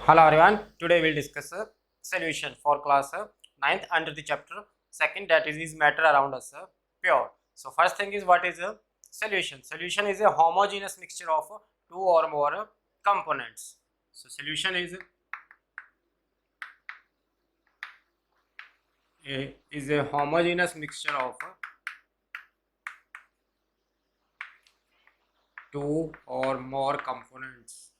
Hello everyone. Today we'll discuss a solution for class 9th under the chapter 2nd, that is matter around us pure. So first thing is, what is a solution? Solution is a homogeneous mixture of two or more components. So solution is a homogeneous mixture of two or more components.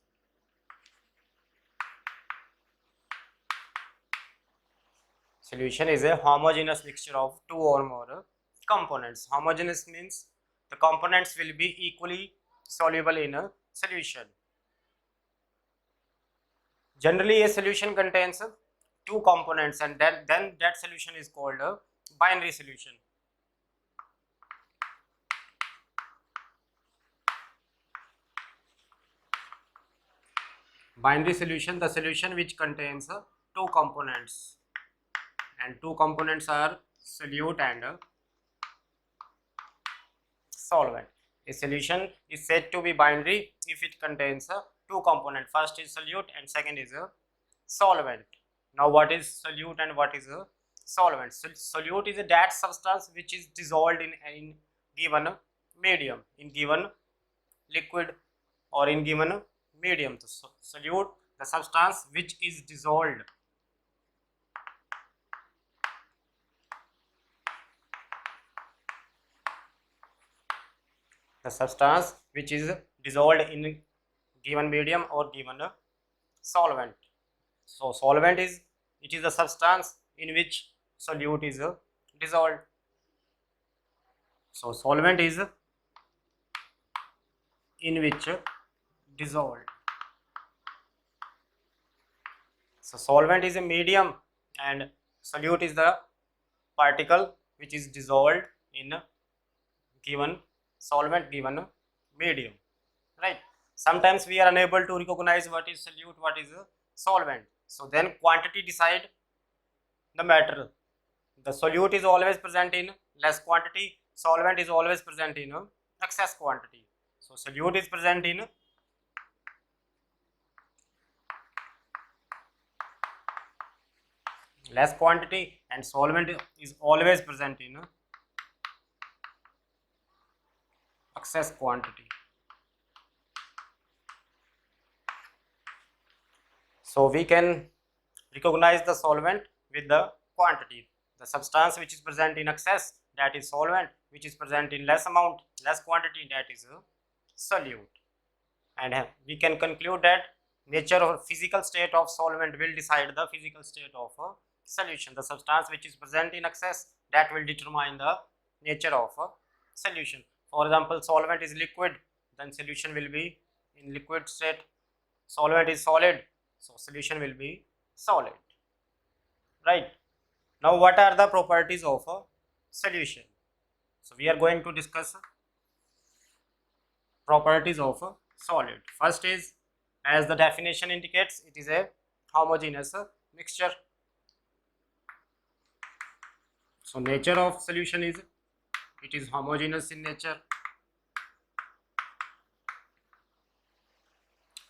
Solution is a homogeneous mixture of two or more components. Homogeneous means the components will be equally soluble in a solution. Generally, a solution contains two components, and then that solution is called a binary solution. Binary solution, the solution which contains two components, and two components are solute and solvent. A solution is said to be binary if it contains two components. First is solute and second is a solvent. Now what is solute and what is a solvent? Solute is a that substance which is dissolved in given medium, in given liquid or in given medium. So solute, the substance which is dissolved. The substance which is dissolved in given medium or given solvent. So solvent is, it is a substance in which solute is dissolved. So solvent is in which dissolved. So solvent is a medium and solute is the particle which is dissolved in given solvent, given medium, right? Sometimes we are unable to recognize what is solute, what is a solvent. So then quantity decide the matter. The solute is always present in less quantity, solvent is always present in excess quantity. So solute is present in less quantity and solvent is always present in excess quantity. So we can recognize the solvent with the quantity. The substance which is present in excess, that is solvent, which is present in less amount, less quantity, that is a solute. And we can conclude that nature or physical state of solvent will decide the physical state of a solution. The substance which is present in excess, that will determine the nature of a solution. For example, solvent is liquid, then solution will be in liquid state. Solvent is solid, so solution will be solid, right? Now what are the properties of a solution? So we are going to discuss properties of a solid. First is, as the definition indicates, it is a homogeneous mixture. So nature of solution is, it is homogeneous in nature.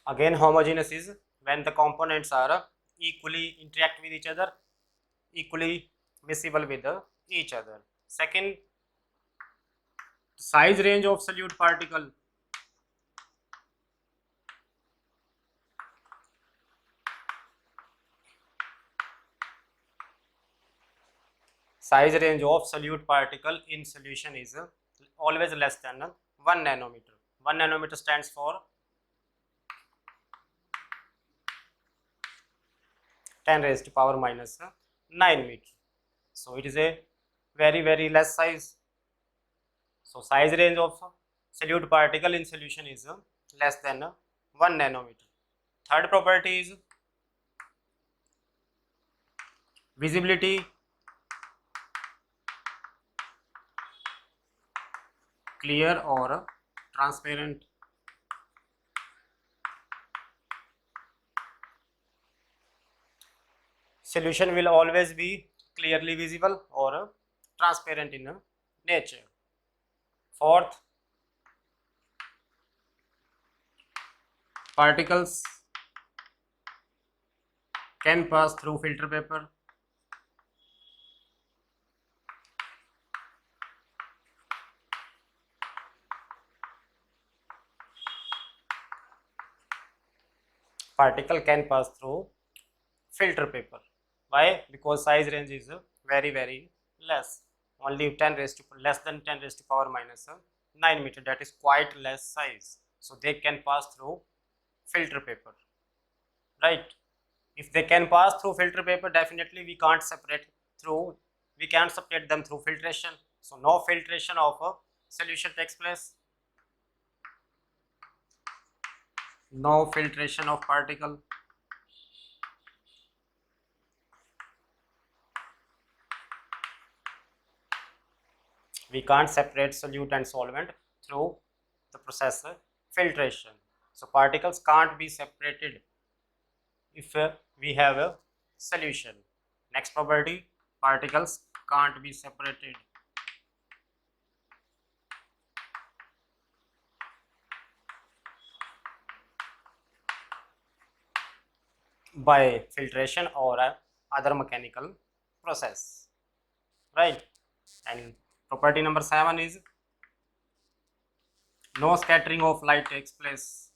Again, homogeneous is when the components are equally interact with each other, equally miscible with each other. Second, size range of solute particle. Size range of solute particle in solution is always less than 1 nanometer. 1 nanometer stands for 10 raised to power minus 9 meter. So it is a very less size. So size range of solute particle in solution is less than 1 nanometer. Third property is visibility, clear or transparent. Solution will always be clearly visible or transparent in nature. Fourth, particles can pass through filter paper. Particle can pass through filter paper. Why? Because size range is very less. Only 10 raised to less than 10 raised to power minus 9 meter. That is quite less size. So they can pass through filter paper, right? If they can pass through filter paper, definitely we can't separate them through filtration. So no filtration of a solution takes place. No filtration of particle. We can't separate solute and solvent through the process filtration. So particles can't be separated if we have a solution. Next property, particles can't be separated by filtration or other mechanical process, right? And property number 7 is no scattering of light takes place.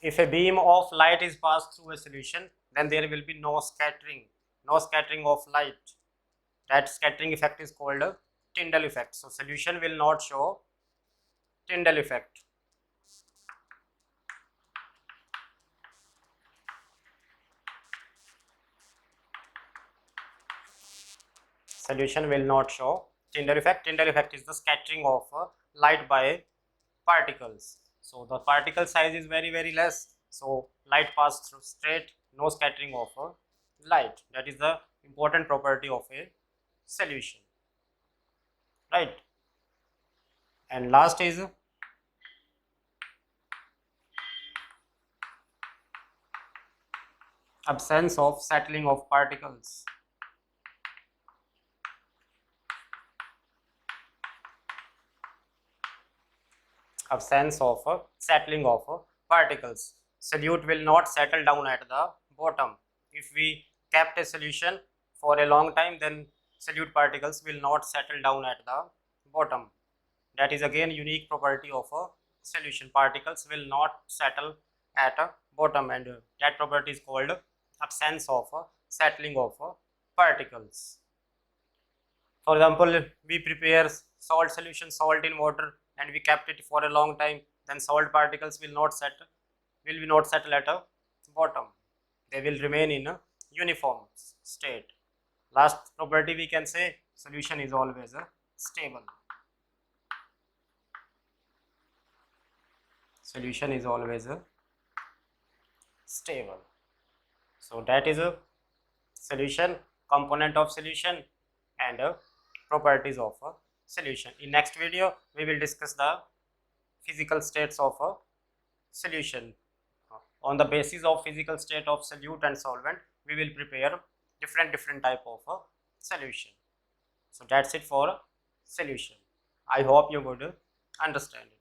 If a beam of light is passed through a solution, then there will be no scattering of light. That scattering effect is called a Tyndall effect. So solution will not show Tyndall effect. Solution will not show Tyndall effect. Tyndall effect is the scattering of light by particles. So the particle size is very less. So light pass through straight, no scattering of light. That is the important property of a solution, right? And last is absence of settling of particles. Absence of settling of particles. Solute will not settle down at the bottom. If we kept a solution for a long time, then solute particles will not settle down at the bottom. That is again unique property of a solution. Particles will not settle at a bottom, and that property is called absence of settling of particles. For example, we prepare salt solution, salt in water, and we kept it for a long time, then salt particles will not settle at a bottom. They will remain in a uniform state. Last property we can say, solution is always stable. Solution is always stable. So that is a solution, component of solution, and properties of a solution. In next video we will discuss the physical states of a solution. On the basis of physical state of solute and solvent, we will prepare different type of a solution. So that's it for solution. I hope you would understand it.